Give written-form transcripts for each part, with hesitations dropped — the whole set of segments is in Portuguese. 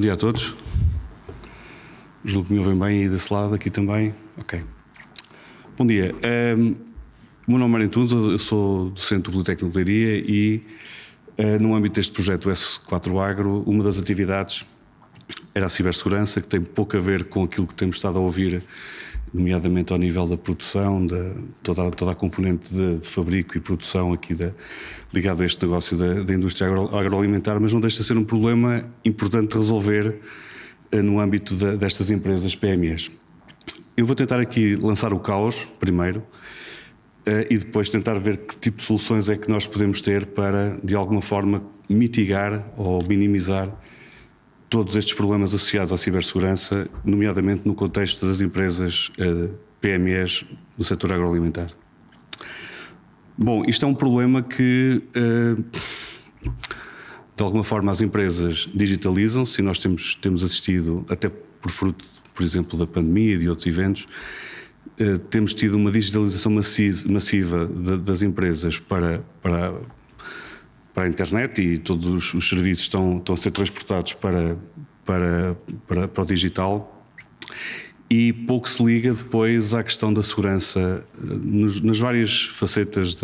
Bom dia a todos. Julgo que me ouvem bem aí desse lado, aqui também. Ok. Bom dia. O meu nome é Mário Antunes, eu sou docente do Politécnico de Leiria e no âmbito deste projeto S4 Agro, uma das atividades era a cibersegurança, que tem pouco a ver com aquilo que temos estado a ouvir, nomeadamente ao nível da produção, toda a componente de fabrico e produção aqui ligado a este negócio da indústria agroalimentar, mas não deixa de ser um problema importante de resolver no âmbito destas empresas PMEs. Eu vou tentar aqui lançar o caos primeiro e depois tentar ver que tipo de soluções é que nós podemos ter para, de alguma forma, mitigar ou minimizar todos estes problemas associados à cibersegurança, nomeadamente no contexto das empresas PMEs no setor agroalimentar. Bom, isto é um problema que, de alguma forma, as empresas digitalizam-se e nós temos assistido, até por fruto, por exemplo, da pandemia e de outros eventos, temos tido uma digitalização massiva das empresas para a internet e todos os serviços estão a ser transportados para o digital e pouco se liga depois à questão da segurança nas várias facetas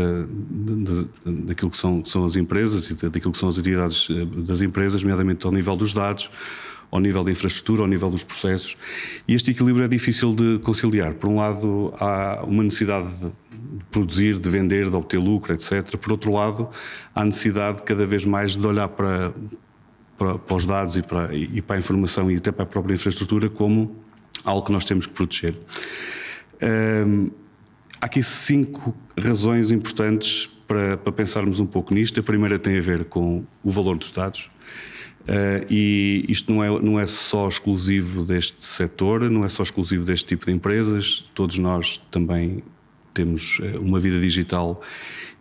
daquilo que são as empresas e daquilo que são as atividades das empresas, nomeadamente ao nível dos dados, ao nível da infraestrutura, ao nível dos processos. E este equilíbrio é difícil de conciliar. Por um lado, há uma necessidade de produzir, de vender, de obter lucro, etc. Por outro lado, há necessidade cada vez mais de olhar para os dados e para a informação e até para a própria infraestrutura como algo que nós temos que proteger. Há aqui 5 razões importantes para pensarmos um pouco nisto. A primeira tem a ver com o valor dos dados. E isto não é só exclusivo deste setor, não é só exclusivo deste tipo de empresas. Todos nós também temos uma vida digital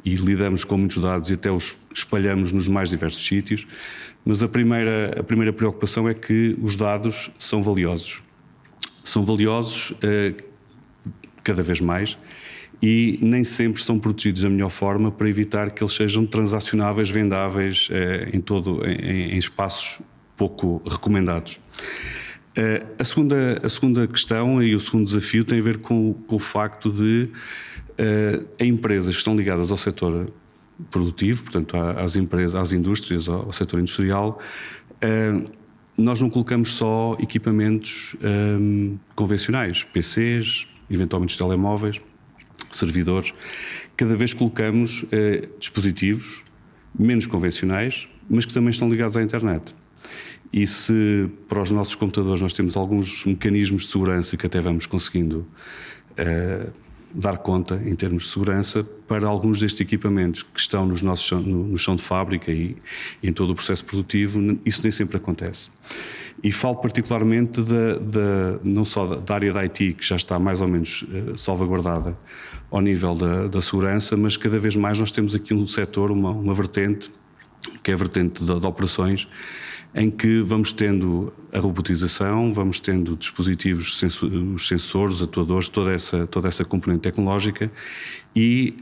e lidamos com muitos dados e até os espalhamos nos mais diversos sítios. Mas a primeira preocupação é que os dados são valiosos. São valiosos cada vez mais e nem sempre são protegidos da melhor forma para evitar que eles sejam transacionáveis, vendáveis em espaços pouco recomendados. A segunda questão e o segundo desafio tem a ver com o facto de empresas que estão ligadas ao setor produtivo, portanto às empresas, às indústrias, ao setor industrial, nós não colocamos só equipamentos convencionais, PCs, eventualmente os telemóveis, servidores. Cada vez colocamos dispositivos menos convencionais, mas que também estão ligados à internet. E se para os nossos computadores nós temos alguns mecanismos de segurança que até vamos conseguindo dar conta em termos de segurança, para alguns destes equipamentos que estão no chão de fábrica e em todo o processo produtivo, isso nem sempre acontece. E falo particularmente não só da área da IT, que já está mais ou menos salvaguardada ao nível da segurança, mas cada vez mais nós temos aqui um setor, uma vertente, que é a vertente de operações, em que vamos tendo a robotização, vamos tendo dispositivos, os sensores, atuadores, toda essa componente tecnológica e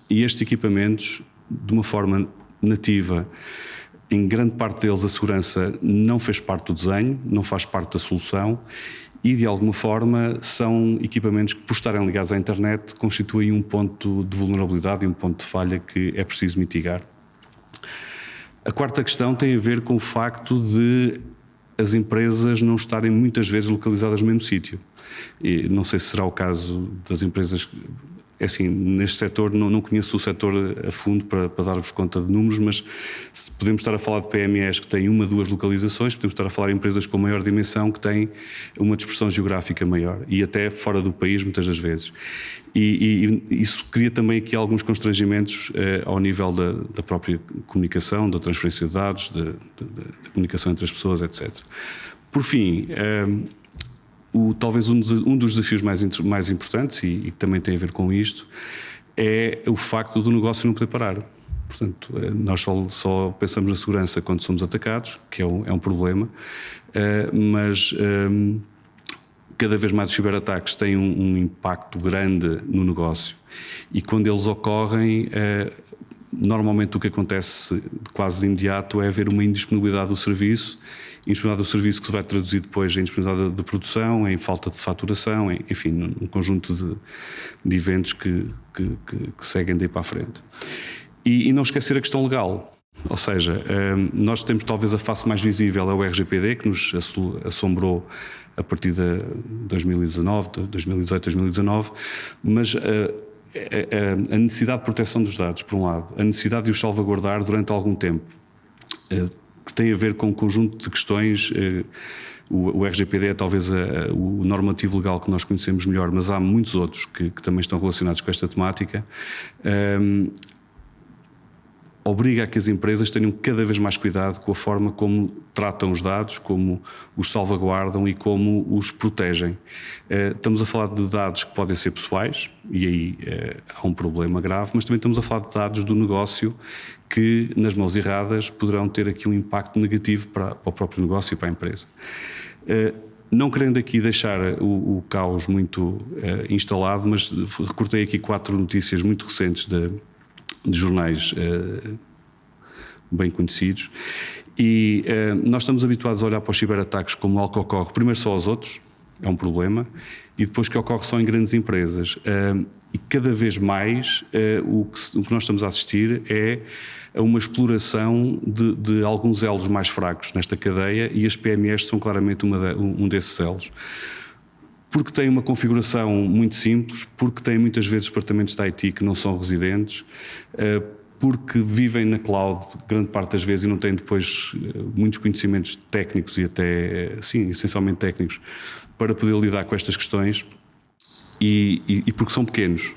estes equipamentos, de uma forma nativa, em grande parte deles a segurança não fez parte do desenho, não faz parte da solução e de alguma forma são equipamentos que, por estarem ligados à internet, constituem um ponto de vulnerabilidade e um ponto de falha que é preciso mitigar. A quarta questão tem a ver com o facto de as empresas não estarem muitas vezes localizadas no mesmo sítio. E não sei se será o caso das empresas. É assim, neste setor, não conheço o setor a fundo para dar-vos conta de números, mas se podemos estar a falar de PMEs que têm 1 ou 2 localizações, podemos estar a falar de empresas com maior dimensão que têm uma dispersão geográfica maior e até fora do país muitas das vezes. E isso cria também aqui alguns constrangimentos ao nível da própria comunicação, da transferência de dados, da comunicação entre as pessoas, etc. Por fim, talvez um dos desafios mais importantes e que também tem a ver com isto é o facto do negócio não poder parar. Portanto, nós só pensamos na segurança quando somos atacados, que é um problema, mas cada vez mais os ciberataques têm um impacto grande no negócio e quando eles ocorrem, normalmente o que acontece quase de imediato é haver uma indisponibilidade do serviço indisponibilidade do serviço que se vai traduzir depois em indisponibilidade de produção, em falta de faturação, enfim, num conjunto de eventos que seguem daí para a frente. E não esquecer a questão legal. Ou seja, nós temos talvez a face mais visível é o RGPD, que nos assombrou a partir de 2019, 2018, 2019, mas a necessidade de proteção dos dados, por um lado, a necessidade de os salvaguardar durante algum tempo, que tem a ver com um conjunto de questões. O RGPD é talvez o normativo legal que nós conhecemos melhor, mas há muitos outros que também estão relacionados com esta temática. Obriga a que as empresas tenham cada vez mais cuidado com a forma como tratam os dados, como os salvaguardam e como os protegem. Estamos a falar de dados que podem ser pessoais, e aí há um problema grave, mas também estamos a falar de dados do negócio que, nas mãos erradas, poderão ter aqui um impacto negativo para o próprio negócio e para a empresa. Não querendo aqui deixar o caos muito instalado, mas recortei aqui 4 notícias muito recentes de jornais bem conhecidos, e nós estamos habituados a olhar para os ciberataques como algo que ocorre primeiro só aos outros, é um problema, e depois que ocorre só em grandes empresas. E cada vez mais o que nós estamos a assistir é a uma exploração de alguns elos mais fracos nesta cadeia, e as PMEs são claramente um desses elos. Porque tem uma configuração muito simples, porque tem muitas vezes departamentos de IT que não são residentes, porque vivem na cloud grande parte das vezes e não têm depois muitos conhecimentos técnicos e até, sim, essencialmente técnicos, para poder lidar com estas questões, e porque são pequenos.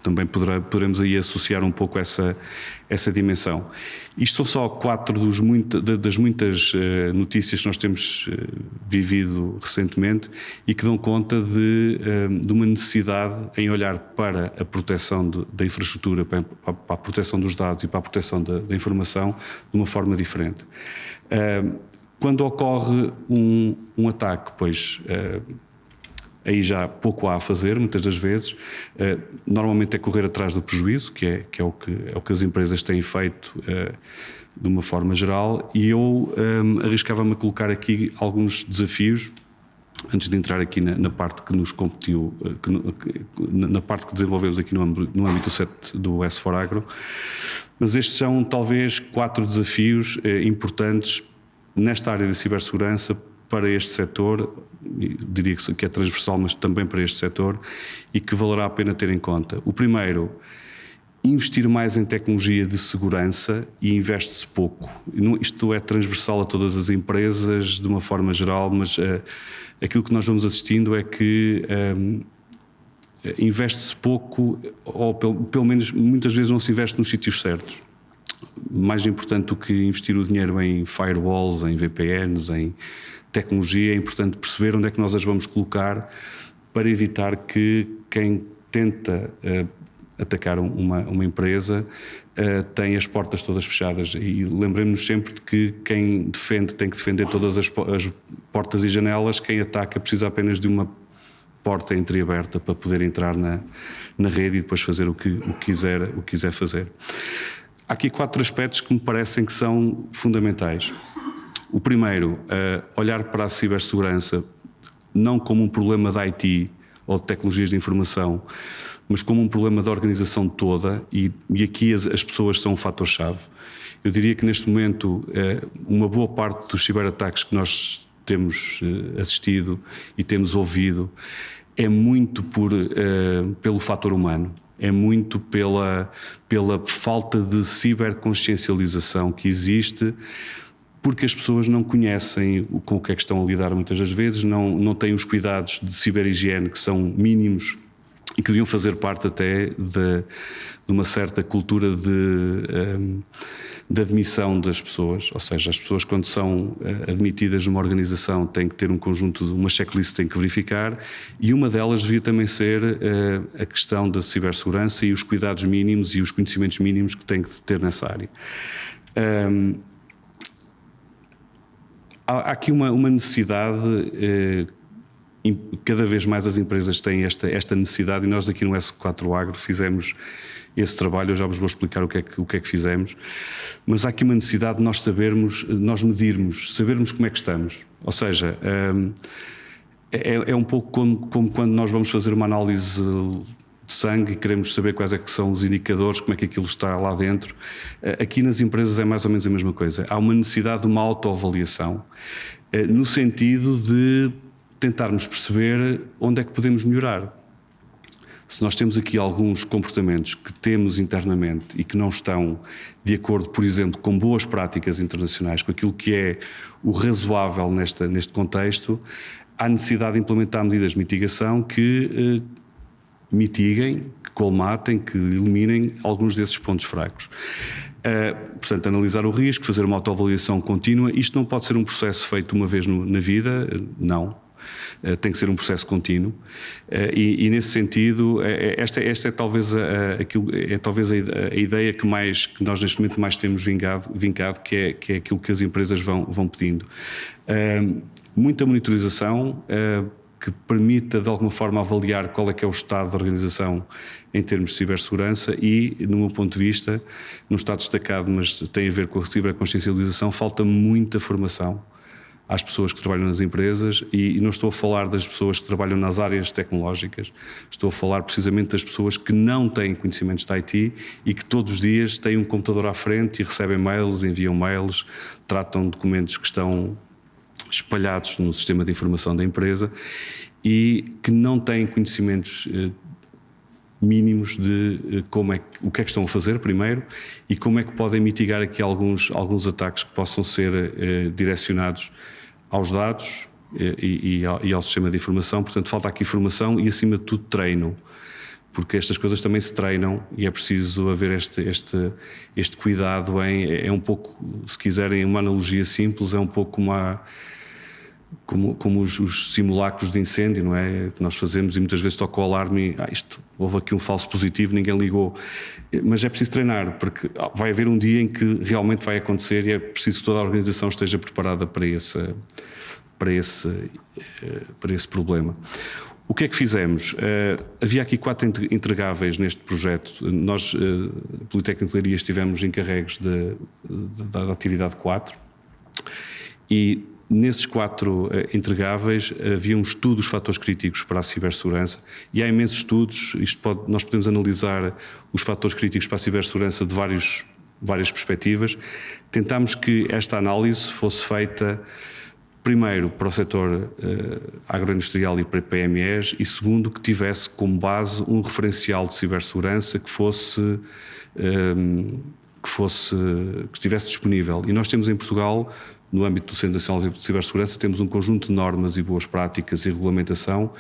Também poderemos aí associar um pouco essa dimensão. Isto são só 4 das muitas notícias que nós temos vivido recentemente e que dão conta de uma necessidade em olhar para a proteção da infraestrutura, para a proteção dos dados e para a proteção da informação de uma forma diferente. Quando ocorre um ataque, pois aí já pouco há a fazer, muitas das vezes. Normalmente é correr atrás do prejuízo, que é o que as empresas têm feito de uma forma geral, e eu arriscava-me a colocar aqui alguns desafios, antes de entrar aqui na parte que nos competiu, na parte que desenvolvemos aqui no âmbito do S4Agro, mas estes são talvez 4 desafios importantes nesta área de cibersegurança para este setor, diria que é transversal, mas também para este setor, e que valerá a pena ter em conta. O primeiro, investir mais em tecnologia de segurança, e investe-se pouco. Isto é transversal a todas as empresas de uma forma geral, mas aquilo que nós vamos assistindo é que investe-se pouco, ou pelo menos muitas vezes não se investe nos sítios certos. Mais importante do que investir o dinheiro em firewalls, em VPNs, em tecnologia, é importante perceber onde é que nós as vamos colocar para evitar que quem tenta atacar uma empresa tem as portas todas fechadas. E lembremos-nos sempre de que quem defende tem que defender todas as portas e janelas, quem ataca precisa apenas de uma porta entreaberta para poder entrar na rede e depois fazer o que quiser fazer. Há aqui 4 aspectos que me parecem que são fundamentais. O primeiro, olhar para a cibersegurança não como um problema de IT ou de tecnologias de informação, mas como um problema da organização toda, e aqui as pessoas são um fator-chave. Eu diria que neste momento uma boa parte dos ciberataques que nós temos assistido e temos ouvido é muito pelo fator humano. É muito pela falta de ciberconsciencialização que existe, porque as pessoas não conhecem com o que é que estão a lidar muitas das vezes, não têm os cuidados de ciberhigiene que são mínimos e que deviam fazer parte até de uma certa cultura de admissão das pessoas. Ou seja, as pessoas, quando são admitidas numa organização, têm que ter um conjunto, uma checklist que têm que verificar, e uma delas devia também ser a questão da cibersegurança e os cuidados mínimos e os conhecimentos mínimos que têm que ter nessa área. Há aqui uma necessidade cada vez mais as empresas têm esta necessidade, e nós aqui no S4 Agro fizemos esse trabalho. Eu já vos vou explicar o que é que fizemos, mas há aqui uma necessidade de nós sabermos, nós medirmos, sabermos como é que estamos. Ou seja, é um pouco como quando nós vamos fazer uma análise de sangue e queremos saber quais é que são os indicadores, como é que aquilo está lá dentro. Aqui nas empresas é mais ou menos a mesma coisa. Há uma necessidade de uma autoavaliação, no sentido de tentarmos perceber onde é que podemos melhorar. Se nós temos aqui alguns comportamentos que temos internamente e que não estão de acordo, por exemplo, com boas práticas internacionais, com aquilo que é o razoável neste contexto, há necessidade de implementar medidas de mitigação que mitiguem, que colmatem, que eliminem alguns desses pontos fracos. Portanto, analisar o risco, fazer uma autoavaliação contínua. Isto não pode ser um processo feito uma vez na vida, não. Tem que ser um processo contínuo, e nesse sentido esta é talvez a ideia que nós neste momento mais temos vincado, que é aquilo que as empresas vão pedindo. Muita monitorização que permita de alguma forma avaliar qual é que é o estado da organização em termos de cibersegurança, e, no meu ponto de vista, não está destacado, mas tem a ver com a ciberconsciencialização, falta muita formação às pessoas que trabalham nas empresas, e não estou a falar das pessoas que trabalham nas áreas tecnológicas, estou a falar precisamente das pessoas que não têm conhecimentos de IT e que todos os dias têm um computador à frente e recebem mails, enviam mails, tratam documentos que estão espalhados no sistema de informação da empresa e que não têm conhecimentos mínimos de o que é que estão a fazer primeiro, e como é que podem mitigar aqui alguns ataques que possam ser direcionados aos dados e ao sistema de informação. Portanto, falta aqui formação e, acima de tudo, treino, porque estas coisas também se treinam e é preciso haver este cuidado é um pouco, se quiserem uma analogia simples, é um pouco como os simulacros de incêndio, não é? Que nós fazemos, e muitas vezes toca o alarme e houve aqui um falso positivo, ninguém ligou. Mas é preciso treinar, porque vai haver um dia em que realmente vai acontecer, e é preciso que toda a organização esteja preparada para esse problema. O que é que fizemos? Havia aqui 4 entregáveis neste projeto. Nós, Politécnico de Leiria, estivemos encarregues da atividade 4, e nesses 4 entregáveis havia um estudo dos fatores críticos para a cibersegurança, e há imensos estudos. Nós podemos analisar os fatores críticos para a cibersegurança de várias perspectivas. Tentámos que esta análise fosse feita, primeiro, para o setor agroindustrial e para PMEs, e segundo, que tivesse como base um referencial de cibersegurança que estivesse disponível. E nós temos em Portugal, no âmbito do Centro Nacional de Cibersegurança, temos um conjunto de normas e boas práticas e regulamentação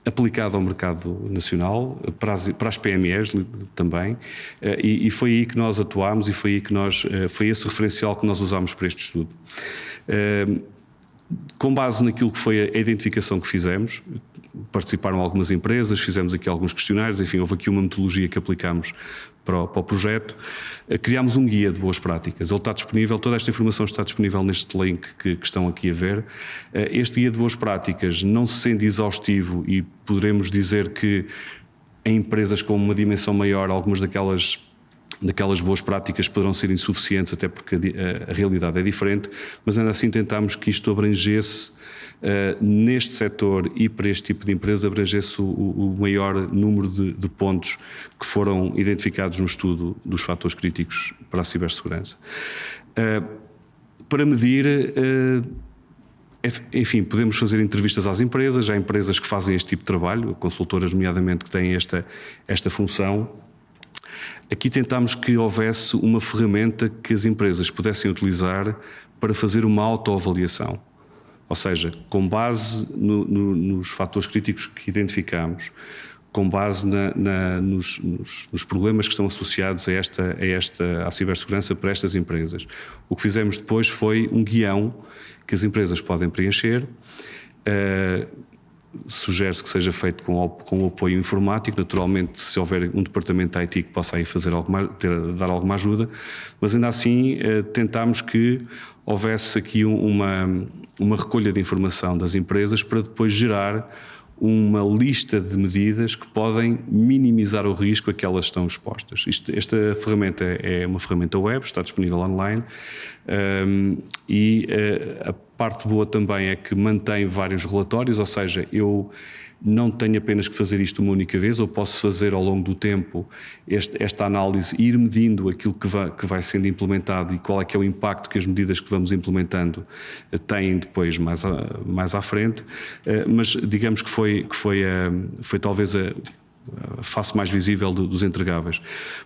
aplicado ao mercado nacional, para as PMEs também, e foi aí que nós atuámos, e foi esse referencial que nós usámos para este estudo. Com base naquilo que foi a identificação que fizemos, participaram algumas empresas, fizemos aqui alguns questionários, enfim, houve aqui uma metodologia que aplicámos para o projeto. Criámos um guia de boas práticas. Ele está disponível, toda esta informação está disponível neste link que estão aqui a ver. Este guia de boas práticas, não sendo exaustivo, e poderemos dizer que em empresas com uma dimensão maior, algumas daquelas boas práticas poderão ser insuficientes, até porque a realidade é diferente, mas ainda assim tentámos que isto abrangesse, neste setor e para este tipo de empresa, abrangesse o maior número de pontos que foram identificados no estudo dos fatores críticos para a cibersegurança. Para medir, enfim, podemos fazer entrevistas às empresas. Há empresas que fazem este tipo de trabalho, consultoras nomeadamente, que têm esta função. Aqui tentámos que houvesse uma ferramenta que as empresas pudessem utilizar para fazer uma autoavaliação. Ou seja, com base nos fatores críticos que identificamos, com base nos problemas que estão associados à cibersegurança para estas empresas. O que fizemos depois foi um guião que as empresas podem preencher, sugere-se que seja feito com o apoio informático. Naturalmente, se houver um departamento de IT que possa aí dar alguma ajuda, mas ainda assim tentámos que houvesse aqui uma recolha de informação das empresas para depois gerar uma lista de medidas que podem minimizar o risco a que elas estão expostas. Esta ferramenta é uma ferramenta web, está disponível online, e a parte boa também é que mantém vários relatórios, ou seja, eu não tenho apenas que fazer isto uma única vez, eu posso fazer ao longo do tempo esta análise e ir medindo aquilo que vai sendo implementado e qual é que é o impacto que as medidas que vamos implementando têm depois mais à frente, mas digamos que foi talvez a face mais visível dos entregáveis.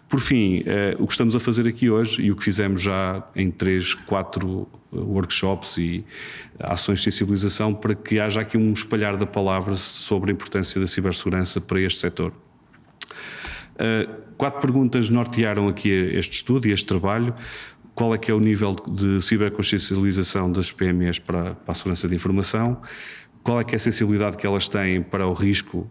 Por fim, o que estamos a fazer aqui hoje e o que fizemos já em 3, 4 workshops e ações de sensibilização para que haja aqui um espalhar da palavra sobre a importância da cibersegurança para este setor. 4 perguntas nortearam aqui este estudo e este trabalho. Qual é que é o nível de ciberconsciencialização das PMEs para a segurança de informação? Qual é que é a sensibilidade que elas têm para o risco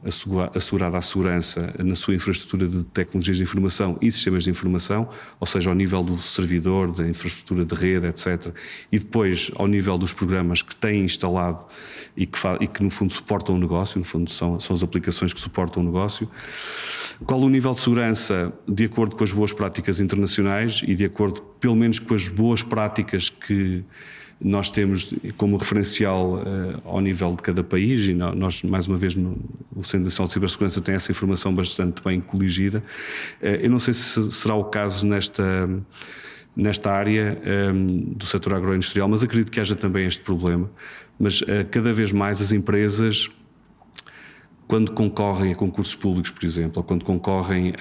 assegurado à segurança na sua infraestrutura de tecnologias de informação e sistemas de informação, ou seja, ao nível do servidor, da infraestrutura de rede, etc. E depois ao nível dos programas que têm instalado e que no fundo suportam o negócio, no fundo são as aplicações que suportam o negócio. Qual o nível de segurança de acordo com as boas práticas internacionais e de acordo pelo menos com as boas práticas que nós temos como referencial ao nível de cada país, e nós, mais uma vez, o Centro Nacional de Cibersegurança tem essa informação bastante bem coligida. Eu não sei se será o caso nesta área do setor agroindustrial, mas acredito que haja também este problema. Mas cada vez mais as empresas, quando concorrem a concursos públicos, por exemplo, ou quando concorrem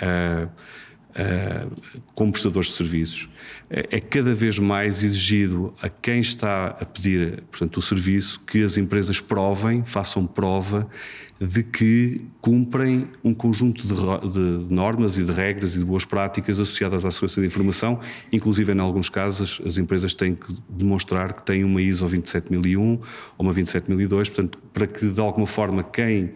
como prestadores de serviços, é cada vez mais exigido a quem está a pedir, portanto, o serviço, que as empresas façam prova de que cumprem um conjunto de normas e de regras e de boas práticas associadas à segurança de informação. Inclusive, em alguns casos, as empresas têm que demonstrar que têm uma ISO 27001 ou uma 27002, portanto, para que de alguma forma quem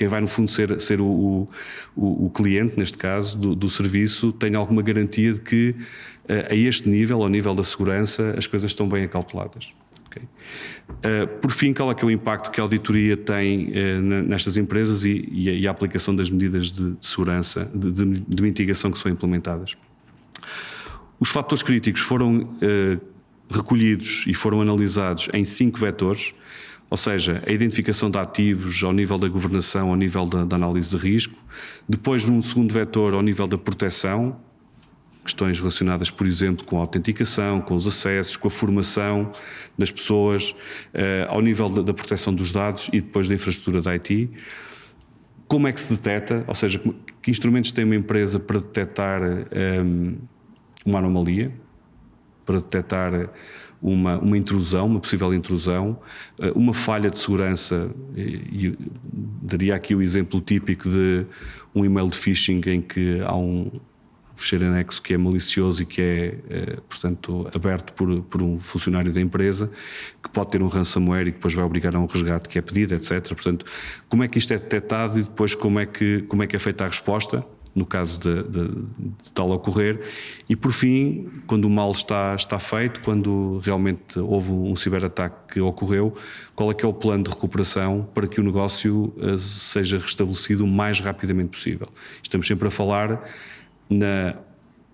vai no fundo ser o cliente, neste caso, do serviço, tenha alguma garantia de que a este nível, ao nível da segurança, as coisas estão bem acauteladas. Okay. Por fim, qual é que é o impacto que a auditoria tem nestas empresas e a aplicação das medidas de segurança, de mitigação que são implementadas? Os fatores críticos foram recolhidos e foram analisados em 5 vetores, ou seja, a identificação de ativos ao nível da governação, ao nível da análise de risco. Depois, num segundo vetor, ao nível da proteção, questões relacionadas, por exemplo, com a autenticação, com os acessos, com a formação das pessoas, ao nível da proteção dos dados e depois da infraestrutura da IT. Como é que se detecta, ou seja, que instrumentos tem uma empresa para detectar uma anomalia, para detectar uma intrusão, uma possível intrusão, uma falha de segurança, e daria aqui o exemplo típico de um e-mail de phishing em que há um fecheiro anexo que é malicioso e que é, portanto, aberto por um funcionário da empresa, que pode ter um ransomware e que depois vai obrigar a um resgate que é pedido, etc. Portanto, como é que isto é detectado e depois como é que é feita a resposta no caso de tal ocorrer, e por fim, quando o mal está feito, quando realmente houve um ciberataque que ocorreu, qual é que é o plano de recuperação para que o negócio seja restabelecido o mais rapidamente possível. Estamos sempre a falar na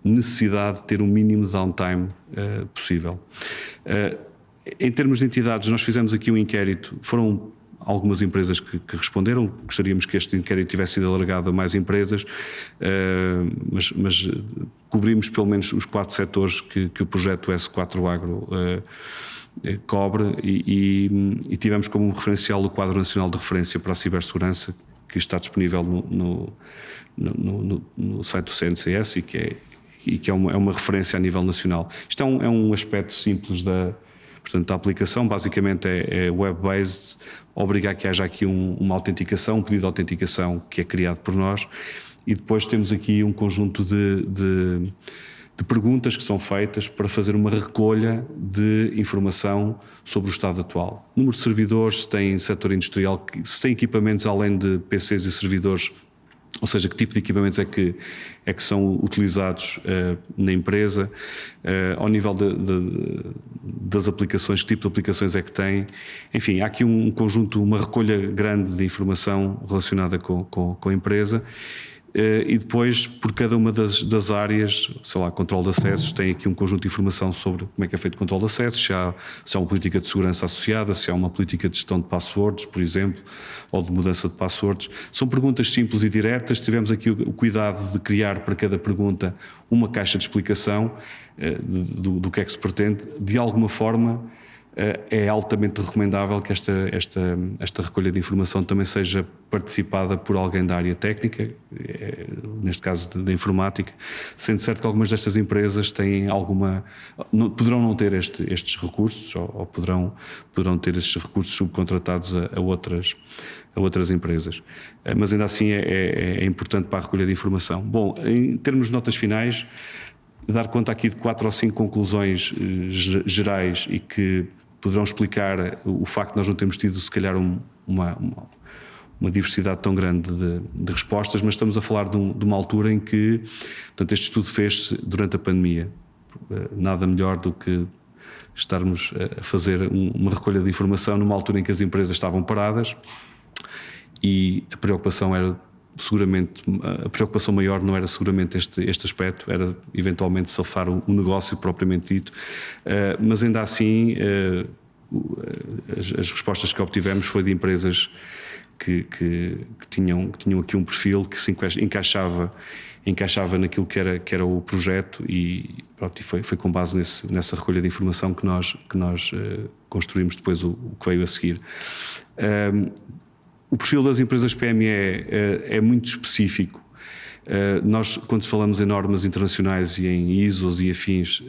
necessidade de ter o mínimo de downtime possível. Em termos de entidades, nós fizemos aqui um inquérito, foram algumas empresas que responderam, gostaríamos que este inquérito tivesse sido alargado a mais empresas, mas cobrimos pelo menos os 4 setores que o projeto S4 Agro cobre e tivemos como referencial o Quadro Nacional de Referência para a Cibersegurança, que está disponível no site do CNCS e que é uma referência a nível nacional. Isto é um aspecto simples da aplicação, basicamente é web-based, obrigar que haja aqui uma autenticação, um pedido de autenticação que é criado por nós, e depois temos aqui um conjunto de de perguntas que são feitas para fazer uma recolha de informação sobre o estado atual. Número de servidores, se tem setor industrial, se tem equipamentos além de PCs e servidores, ou seja, que tipo de equipamentos é que são utilizados na empresa, ao nível das aplicações, que tipo de aplicações é que tem. Enfim, há aqui um conjunto, uma recolha grande de informação relacionada com a empresa. E depois, por cada uma das áreas, sei lá, controle de acessos, tem aqui um conjunto de informação sobre como é que é feito o controle de acessos, se há uma política de segurança associada, se há uma política de gestão de passwords, por exemplo, ou de mudança de passwords. São perguntas simples e diretas. Tivemos aqui o cuidado de criar para cada pergunta uma caixa de explicação do que é que se pretende. De alguma forma, é altamente recomendável que esta recolha de informação também seja participada por alguém da área técnica, neste caso da informática, sendo certo que algumas destas empresas têm poderão não ter estes recursos, ou poderão ter estes recursos subcontratados a outras empresas. Mas ainda assim é importante para a recolha de informação. Bom, em termos de notas finais, dar conta aqui de 4 ou 5 conclusões gerais e que poderão explicar o facto de nós não termos tido, se calhar, uma diversidade tão grande de respostas, mas estamos a falar de uma altura em que, portanto, este estudo fez-se durante a pandemia. Nada melhor do que estarmos a fazer uma recolha de informação numa altura em que as empresas estavam paradas e a preocupação maior não era seguramente este aspecto, era eventualmente safar o negócio propriamente dito, mas ainda assim as respostas que obtivemos foi de empresas que tinham aqui um perfil que se encaixava naquilo que era o projeto e foi com base nessa recolha de informação que nós construímos depois o que veio a seguir. O perfil das empresas PME é muito específico. Nós, quando falamos em normas internacionais e em ISOs e afins,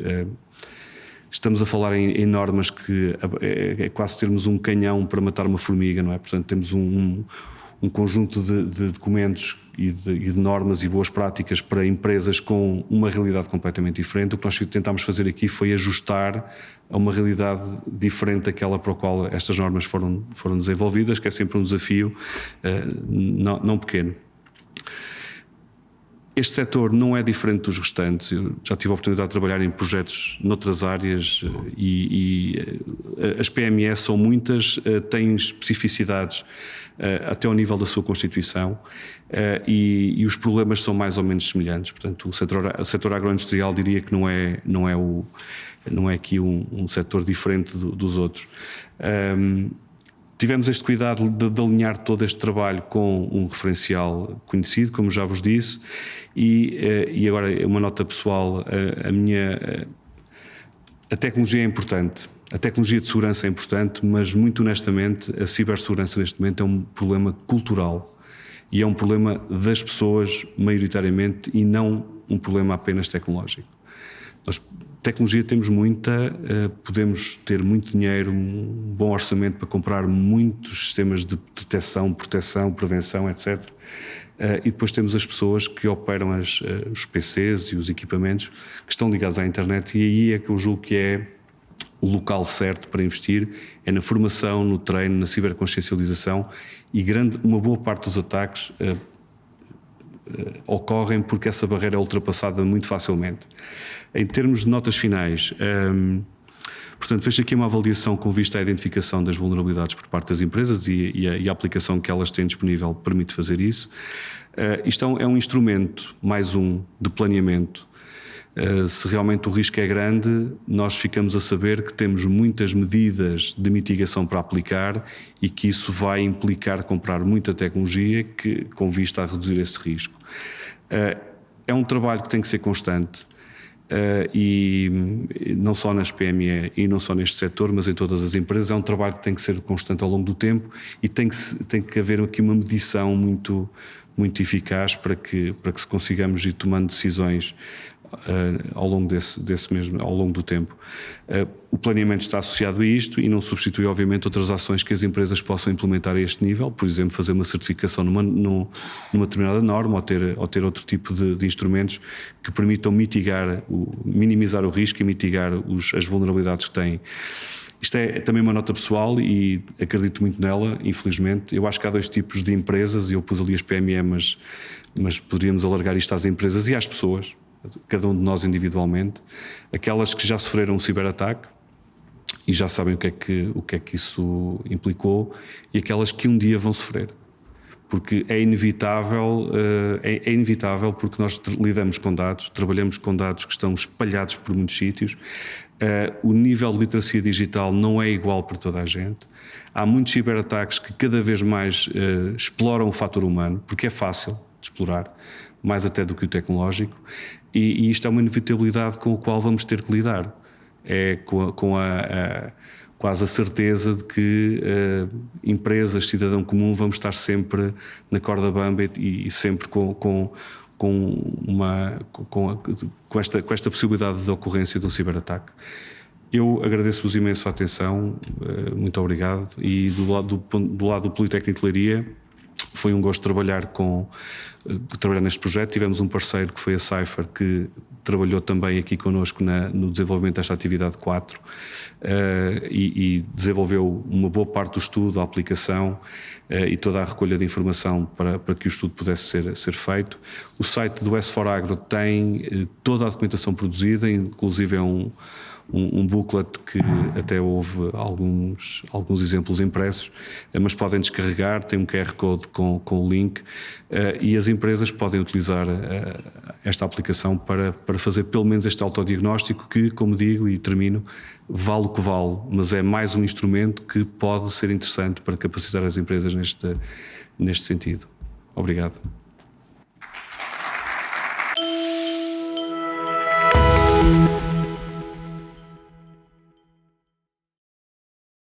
estamos a falar em normas que é quase termos um canhão para matar uma formiga, não é? Portanto, temos um conjunto de documentos e de normas e boas práticas para empresas com uma realidade completamente diferente. O que nós tentámos fazer aqui foi ajustar a uma realidade diferente daquela para a qual estas normas foram desenvolvidas, que é sempre um desafio não pequeno. Este setor não é diferente dos restantes. Eu já tive a oportunidade de trabalhar em projetos noutras áreas e as PME são muitas, têm especificidades até ao nível da sua constituição e os problemas são mais ou menos semelhantes. Portanto, o setor agroindustrial diria que não é aqui um setor diferente dos outros. Tivemos este cuidado de alinhar todo este trabalho com um referencial conhecido, como já vos disse, e agora uma nota pessoal, a tecnologia é importante, a tecnologia de segurança é importante, mas muito honestamente a cibersegurança neste momento é um problema cultural e é um problema das pessoas maioritariamente e não um problema apenas tecnológico. Nós tecnologia temos muita, podemos ter muito dinheiro, um bom orçamento para comprar muitos sistemas de detecção, proteção, prevenção, etc. E depois temos as pessoas que operam os PCs e os equipamentos que estão ligados à internet e aí é que eu julgo que é o local certo para investir, é na formação, no treino, na ciberconsciencialização e uma boa parte dos ataques ocorrem porque essa barreira é ultrapassada muito facilmente. Em termos de notas finais, portanto, fez aqui uma avaliação com vista à identificação das vulnerabilidades por parte das empresas e a aplicação que elas têm disponível permite fazer isso. Isto é um instrumento, mais de planeamento. Se realmente o risco é grande, nós ficamos a saber que temos muitas medidas de mitigação para aplicar e que isso vai implicar comprar muita tecnologia com vista a reduzir esse risco. É um trabalho que tem que ser constante. E não só nas PME e não só neste setor, mas em todas as empresas, é um trabalho que tem que ser constante ao longo do tempo e tem que haver aqui uma medição muito, muito eficaz para que consigamos ir tomando decisões ao longo ao longo do tempo. O planeamento está associado a isto e não substitui, obviamente, outras ações que as empresas possam implementar a este nível, por exemplo, fazer uma certificação numa determinada norma ou ter outro tipo de instrumentos que permitam minimizar o risco e mitigar as vulnerabilidades que têm. Isto é também uma nota pessoal e acredito muito nela, infelizmente. Eu acho que há dois tipos de empresas, e eu pus ali as PME, mas poderíamos alargar isto às empresas e às pessoas, cada um de nós individualmente. Aquelas que já sofreram um ciberataque e já sabem o que é que isso implicou, e aquelas que um dia vão sofrer. Porque é inevitável porque nós lidamos com dados, trabalhamos com dados que estão espalhados por muitos sítios. O nível de literacia digital não é igual para toda a gente. Há muitos ciberataques que cada vez mais exploram o fator humano, porque é fácil de explorar, mais até do que o tecnológico, e isto é uma inevitabilidade com a qual vamos ter que lidar. É quase a certeza de que empresas, cidadão comum, vamos estar sempre na corda bamba e sempre com esta possibilidade de ocorrência de um ciberataque. Eu agradeço-vos imenso a atenção, muito obrigado, e do lado do Politécnico de Leiria foi um gosto trabalhar neste projeto. Tivemos um parceiro que foi a Cypher, que trabalhou também aqui connosco no desenvolvimento desta atividade 4 e desenvolveu uma boa parte do estudo, a aplicação e toda a recolha de informação para que o estudo pudesse ser feito. O site do S4Agro tem toda a documentação produzida, inclusive é um booklet que até houve alguns exemplos impressos, mas podem descarregar, tem um QR Code com o link, e as empresas podem utilizar esta aplicação para fazer pelo menos este autodiagnóstico que, como digo e termino, vale o que vale, mas é mais um instrumento que pode ser interessante para capacitar as empresas neste sentido. Obrigado.